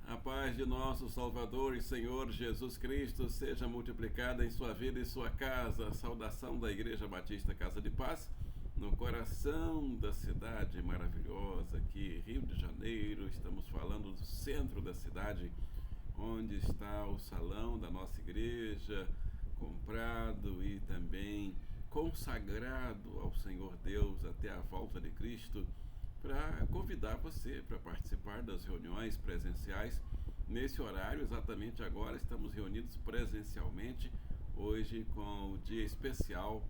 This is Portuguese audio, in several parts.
A paz de nosso Salvador e Senhor Jesus Cristo seja multiplicada em sua vida e sua casa. A saudação da Igreja Batista Casa de Paz, no coração da cidade maravilhosa aqui, Rio de Janeiro. Estamos falando do centro da cidade, onde está o salão da nossa igreja, comprado e também consagrado ao Senhor Deus até a volta de Cristo, para convidar você para participar das reuniões presenciais. Nesse horário, exatamente agora, estamos reunidos presencialmente, hoje com o dia especial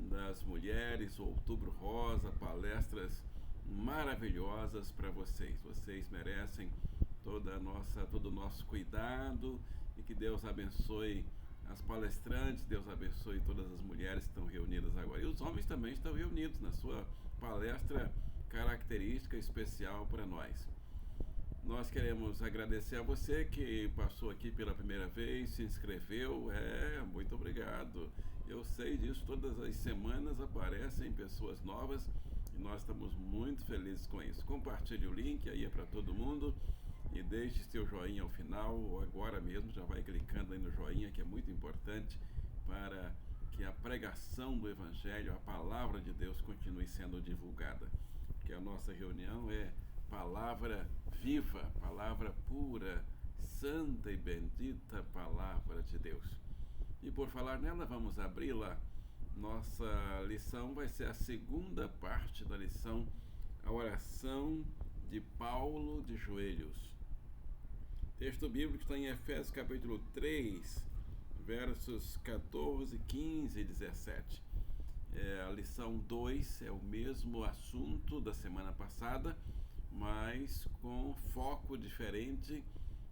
das mulheres, o Outubro Rosa, palestras maravilhosas para vocês. Vocês merecem todo o nosso cuidado, e que Deus abençoe as palestrantes, Deus abençoe todas as mulheres que estão reunidas agora. E os homens também estão reunidos na sua palestra característica especial para nós. Nós queremos agradecer a você que passou aqui pela primeira vez, se inscreveu. Muito obrigado. Eu sei disso, todas as semanas aparecem pessoas novas e nós estamos muito felizes com isso. Compartilhe o link, aí é para todo mundo, e deixe seu joinha ao final, ou agora mesmo já vai clicando aí no joinha, que é muito importante para que a pregação do Evangelho, a palavra de Deus, continue sendo divulgada. Porque a nossa reunião é palavra viva, palavra pura, santa e bendita palavra de Deus. E por falar nela, vamos abri-la. Nossa lição vai ser a segunda parte da lição, a oração de Paulo de joelhos. Texto bíblico está em Efésios capítulo 3, versos 14, 15 e 17. A lição 2 é o mesmo assunto da semana passada, mas com foco diferente,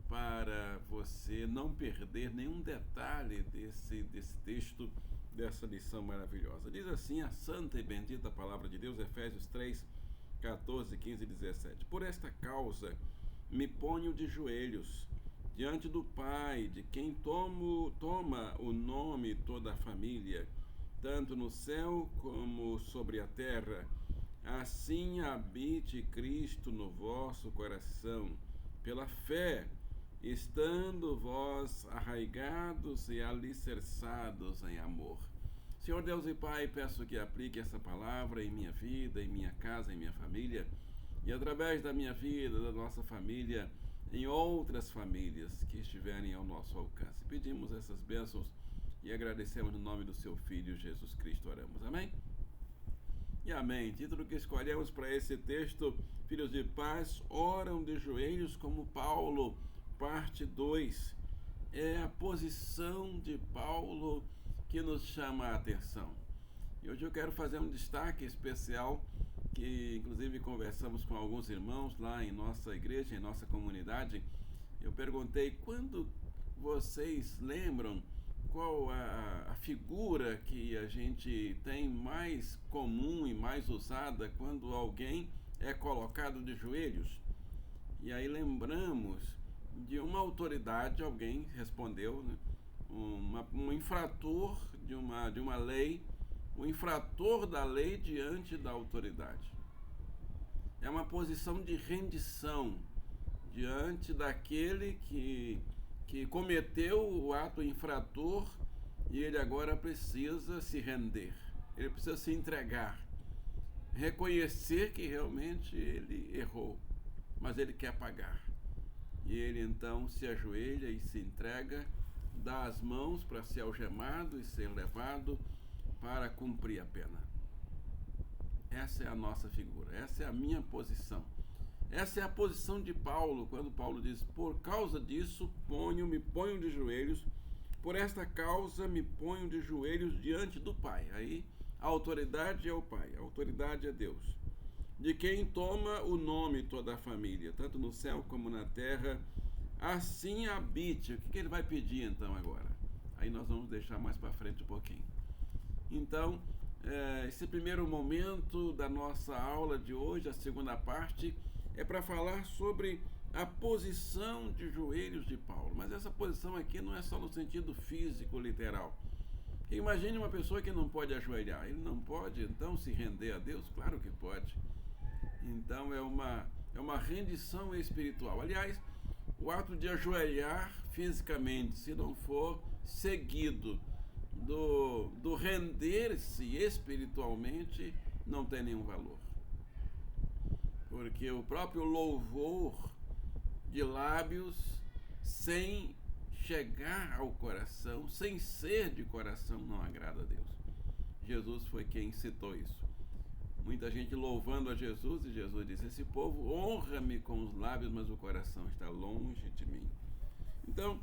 para você não perder nenhum detalhe desse texto, dessa lição maravilhosa. Diz assim a santa e bendita palavra de Deus, Efésios 3, 14, 15 e 17. Por esta causa me ponho de joelhos diante do Pai, de quem toma o nome toda a família, tanto no céu como sobre a terra. Assim habite Cristo no vosso coração, pela fé, estando vós arraigados e alicerçados em amor. Senhor Deus e Pai, peço que aplique essa palavra em minha vida, em minha casa, em minha família, e através da minha vida, da nossa família, em outras famílias que estiverem ao nosso alcance. Pedimos essas bênçãos e agradecemos no nome do seu Filho Jesus Cristo. Oramos. Amém? E amém. Título que escolhemos para esse texto: Filhos de paz oram de joelhos como Paulo, parte 2. É a posição de Paulo que nos chama a atenção. E hoje eu quero fazer um destaque especial, que inclusive conversamos com alguns irmãos lá em nossa igreja, em nossa comunidade. Eu perguntei: quando vocês lembram qual a figura que a gente tem mais comum e mais usada quando alguém é colocado de joelhos? E aí lembramos de uma autoridade. Alguém respondeu, né? Um infrator de uma lei, o infrator da lei diante da autoridade. É uma posição de rendição diante daquele que cometeu o ato infrator, e ele agora precisa se render, ele precisa se entregar, reconhecer que realmente ele errou, mas ele quer pagar. E ele então se ajoelha e se entrega, dá as mãos para ser algemado e ser levado para cumprir a pena. Essa é a nossa figura, essa é a minha posição. Essa é a posição de Paulo, quando Paulo diz: por causa disso me ponho de joelhos, por esta causa me ponho de joelhos diante do Pai. Aí a autoridade é o Pai, a autoridade é Deus, de quem toma o nome toda a família, tanto no céu como na terra. Assim habite. O que ele vai pedir então agora? Aí nós vamos deixar mais para frente um pouquinho. Então, esse primeiro momento da nossa aula de hoje, a segunda parte, é para falar sobre a posição de joelhos de Paulo. Mas essa posição aqui não é só no sentido físico, literal. Imagine uma pessoa que não pode ajoelhar. Ele não pode, então, se render a Deus? Claro que pode. Então, é uma rendição espiritual. Aliás, o ato de ajoelhar fisicamente, se não for seguido do render-se espiritualmente, não tem nenhum valor. Porque o próprio louvor de lábios, sem chegar ao coração, sem ser de coração, não agrada a Deus. Jesus foi quem citou isso. Muita gente louvando a Jesus, e Jesus disse: esse povo honra-me com os lábios, mas o coração está longe de mim. Então,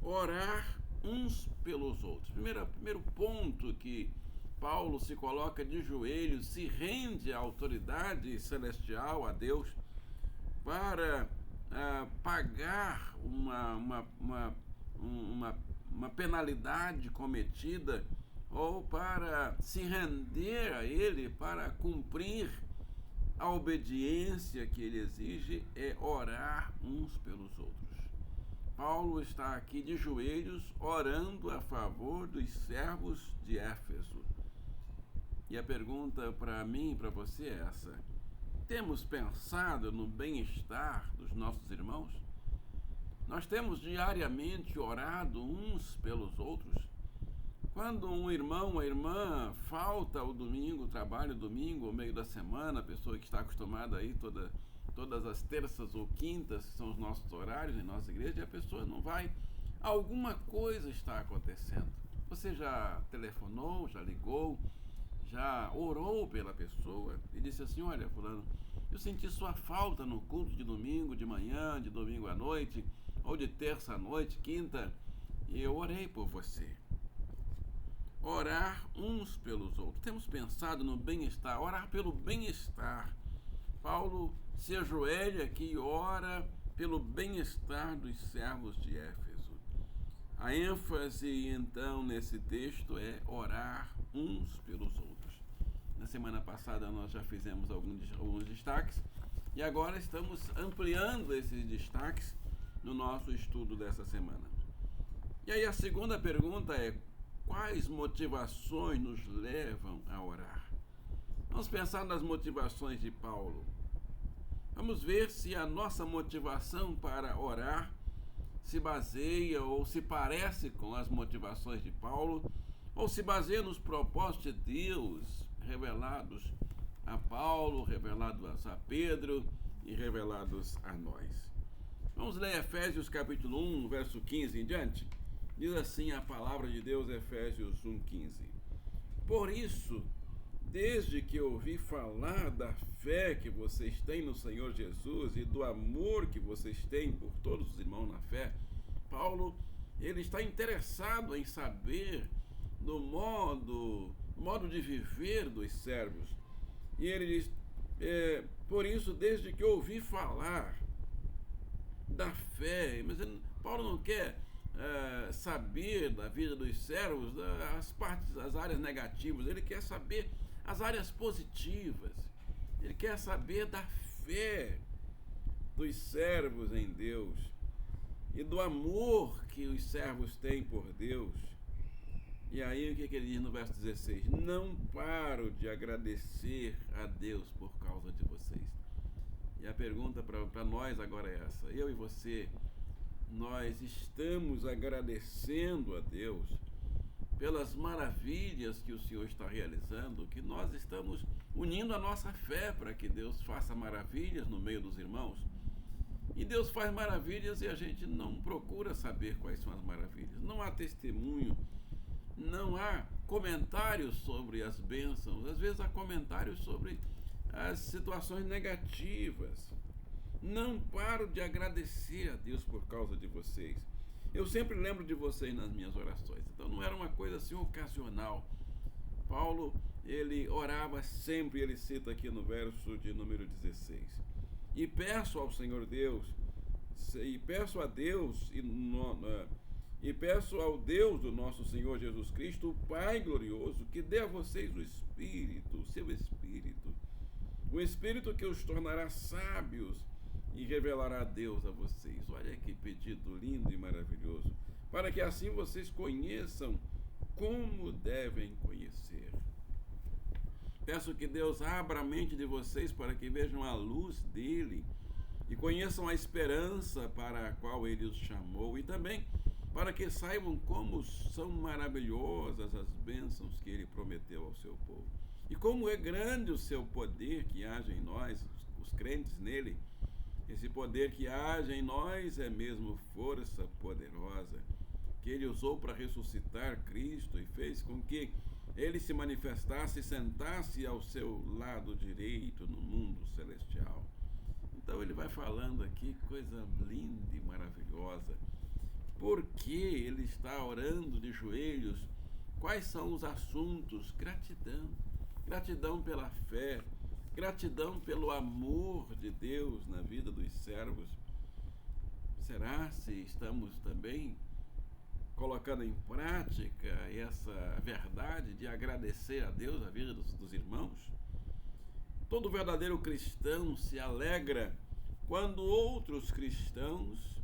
orar uns pelos outros. Primeiro ponto que Paulo se coloca de joelhos, se rende à autoridade celestial, a Deus, para pagar uma penalidade cometida, ou para se render a Ele, para cumprir a obediência que Ele exige, é orar uns pelos outros. Paulo está aqui de joelhos, orando a favor dos servos de Éfeso. E a pergunta para mim e para você é essa: temos pensado no bem-estar dos nossos irmãos? Nós temos diariamente orado uns pelos outros? Quando um irmão, uma irmã falta ao domingo, trabalha o domingo, ao meio da semana, a pessoa que está acostumada aí todas as terças ou quintas, que são os nossos horários em nossa igreja, e a pessoa não vai, alguma coisa está acontecendo. Você já telefonou, já ligou, já orou pela pessoa e disse assim: olha, fulano, eu senti sua falta no culto de domingo de manhã, de domingo à noite, ou de terça à noite, quinta, e eu orei por você. Orar uns pelos outros. Temos pensado no bem-estar, orar pelo bem-estar. Paulo se ajoelha aqui e ora pelo bem-estar dos servos de Éfeso. A ênfase, então, nesse texto é orar uns pelos outros. Na semana passada nós já fizemos alguns destaques e agora estamos ampliando esses destaques no nosso estudo dessa semana. E aí a segunda pergunta é: quais motivações nos levam a orar? Vamos pensar nas motivações de Paulo. Vamos ver se a nossa motivação para orar se baseia ou se parece com as motivações de Paulo, ou se baseia nos propósitos de Deus revelados a Paulo, revelados a Pedro e revelados a nós. Vamos ler Efésios capítulo 1, verso 15 em diante. Diz assim a palavra de Deus, Efésios 1,15. Por isso, desde que ouvi falar da fé que vocês têm no Senhor Jesus e do amor que vocês têm por todos os irmãos na fé, Paulo, ele está interessado em saber do modo de viver dos servos. E ele diz: por isso, desde que ouvi falar da fé, mas Paulo não quer saber da vida dos servos, as áreas negativas, ele quer saber as áreas positivas, ele quer saber da fé dos servos em Deus e do amor que os servos têm por Deus. E aí o que ele diz no verso 16? Não paro de agradecer a Deus por causa de vocês. E a pergunta para nós agora é essa: eu e você, nós estamos agradecendo a Deus pelas maravilhas que o Senhor está realizando, que nós estamos unindo a nossa fé para que Deus faça maravilhas no meio dos irmãos? E Deus faz maravilhas e a gente não procura saber quais são as maravilhas. Não há testemunho, não há comentários sobre as bênçãos. Às vezes há comentários sobre as situações negativas. Não paro de agradecer a Deus por causa de vocês. Eu sempre lembro de vocês nas minhas orações. Então não era uma coisa assim ocasional. Paulo, ele orava sempre, ele cita aqui no verso de número 16. E peço ao Senhor Deus, e peço a Deus, e peço ao Deus do nosso Senhor Jesus Cristo, o Pai glorioso, que dê a vocês o Espírito, o seu Espírito, o Espírito que os tornará sábios e revelará a Deus a vocês. Olha que pedido lindo e maravilhoso, para que assim vocês conheçam como devem conhecer. Peço que Deus abra a mente de vocês para que vejam a luz dele e conheçam a esperança para a qual ele os chamou, e também para que saibam como são maravilhosas as bênçãos que ele prometeu ao seu povo. E como é grande o seu poder que age em nós, os crentes nele. Esse poder que age em nós é mesmo força poderosa, que ele usou para ressuscitar Cristo e fez com que ele se manifestasse e sentasse ao seu lado direito no mundo celestial. Então ele vai falando aqui coisa linda e maravilhosa. Por que ele está orando de joelhos? Quais são os assuntos? Gratidão. Gratidão pela fé. Gratidão pelo amor de Deus na vida dos servos. Será se estamos também colocando em prática essa verdade de agradecer a Deus a vida dos irmãos? Todo verdadeiro cristão se alegra quando outros cristãos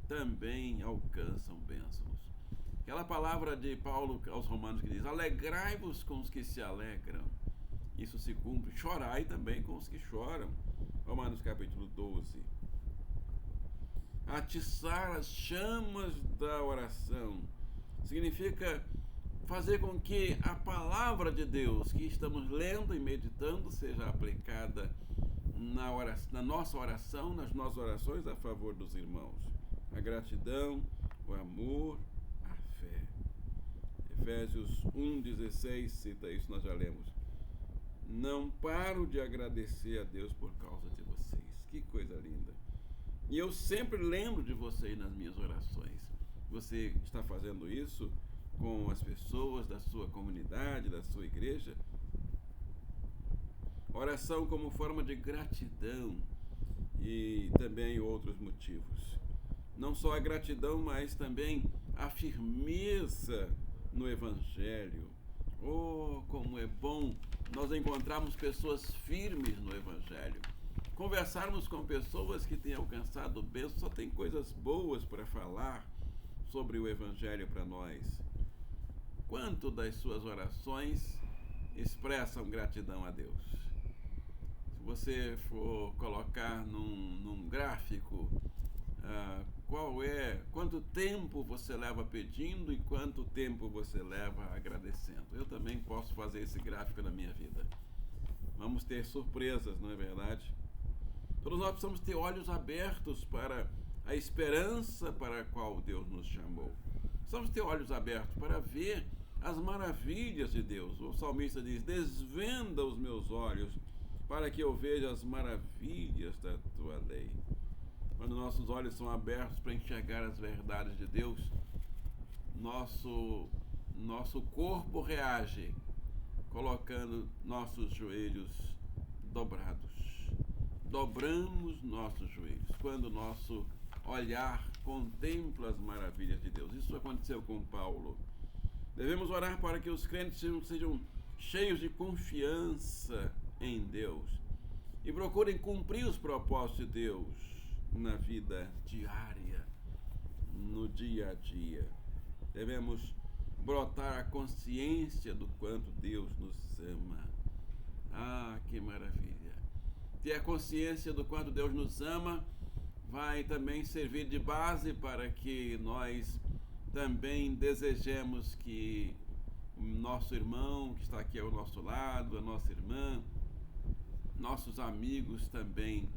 também alcançam bênçãos. Aquela palavra de Paulo aos Romanos que diz: alegrai-vos com os que se alegram. Isso se cumpre. Chorai também com os que choram. Romanos capítulo 12. Atiçar as chamas da oração significa fazer com que a palavra de Deus que estamos lendo e meditando seja aplicada na nossa oração, nas nossas orações a favor dos irmãos. A gratidão, o amor, a fé. Efésios 1,16 cita isso, nós já lemos. Não paro de agradecer a Deus por causa de vocês. Que coisa linda. E eu sempre lembro de vocês nas minhas orações. Você está fazendo isso com as pessoas da sua comunidade, da sua igreja? Oração como forma de gratidão e também outros motivos. Não só a gratidão, mas também a firmeza no Evangelho. Oh, como é bom nós encontrarmos pessoas firmes no Evangelho. Conversarmos com pessoas que têm alcançado bênçãos, só tem coisas boas para falar sobre o Evangelho para nós. Quanto das suas orações expressam gratidão a Deus? Se você for colocar num gráfico, quanto tempo você leva pedindo e quanto tempo você leva agradecendo. Eu também posso fazer esse gráfico na minha vida. Vamos ter surpresas, não é verdade? Todos nós precisamos ter olhos abertos para a esperança para a qual Deus nos chamou. Precisamos ter olhos abertos para ver as maravilhas de Deus. O salmista diz: desvenda os meus olhos para que eu veja as maravilhas da tua lei. Quando nossos olhos são abertos para enxergar as verdades de Deus, nosso corpo reage, colocando nossos joelhos dobrados. Dobramos nossos joelhos quando nosso olhar contempla as maravilhas de Deus. Isso aconteceu com Paulo. Devemos orar para que os crentes sejam cheios de confiança em Deus e procurem cumprir os propósitos de Deus na vida diária, no dia a dia. Devemos brotar a consciência do quanto Deus nos ama. Ah, que maravilha! Ter a consciência do quanto Deus nos ama vai também servir de base para que nós também desejemos que o nosso irmão que está aqui ao nosso lado, a nossa irmã, nossos amigos também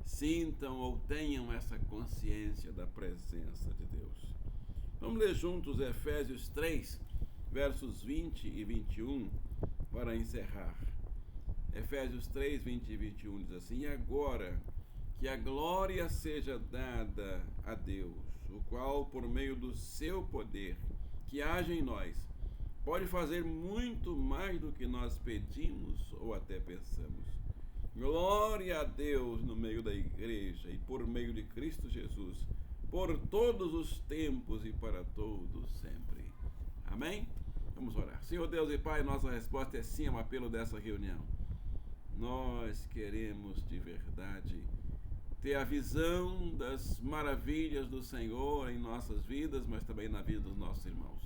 sintam ou tenham essa consciência da presença de Deus. Vamos ler juntos Efésios 3, versos 20 e 21, para encerrar. Efésios 3, 20 e 21 diz assim: e agora que a glória seja dada a Deus, o qual, por meio do seu poder, que age em nós, pode fazer muito mais do que nós pedimos ou até pensamos. Glória a Deus no meio da igreja e por meio de Cristo Jesus, por todos os tempos e para todos sempre. Amém? Vamos orar. Senhor Deus e Pai, nossa resposta é sim ao apelo dessa reunião. Nós queremos de verdade ter a visão das maravilhas do Senhor em nossas vidas, mas também na vida dos nossos irmãos.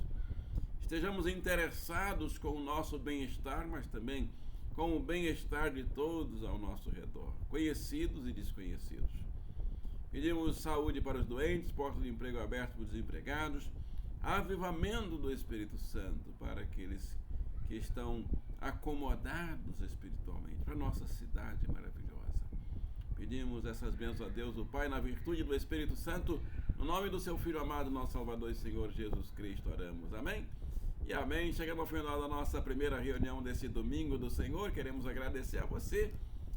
Estejamos interessados com o nosso bem-estar, mas também com o bem-estar de todos ao nosso redor, conhecidos e desconhecidos. Pedimos saúde para os doentes, portas de emprego abertas para os desempregados, avivamento do Espírito Santo para aqueles que estão acomodados espiritualmente, para a nossa cidade maravilhosa. Pedimos essas bênçãos a Deus, o Pai, na virtude do Espírito Santo, no nome do seu Filho amado, nosso Salvador e Senhor Jesus Cristo, oramos. Amém? E amém. Chegando ao final da nossa primeira reunião desse domingo do Senhor, queremos agradecer a você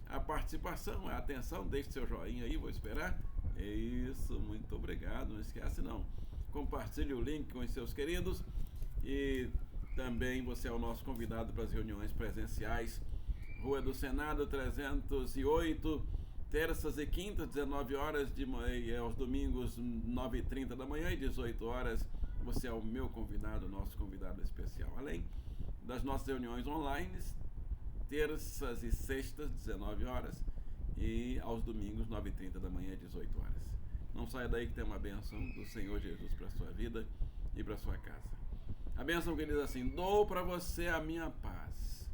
a participação, a atenção. Deixe seu joinha aí, vou esperar. Isso, muito obrigado. Não esquece não. Compartilhe o link com os seus queridos e também você é o nosso convidado para as reuniões presenciais. Rua do Senado 308, terças e quintas, 19 horas de manhã, aos domingos 9h30 da manhã e 18 horas. Você é o meu convidado, nosso convidado especial. Além das nossas reuniões online, terças e sextas, 19 horas, e aos domingos, 9h30 da manhã, 18 horas. Não saia daí que tem uma bênção do Senhor Jesus para a sua vida e para a sua casa. A bênção que diz assim: dou para você a minha paz,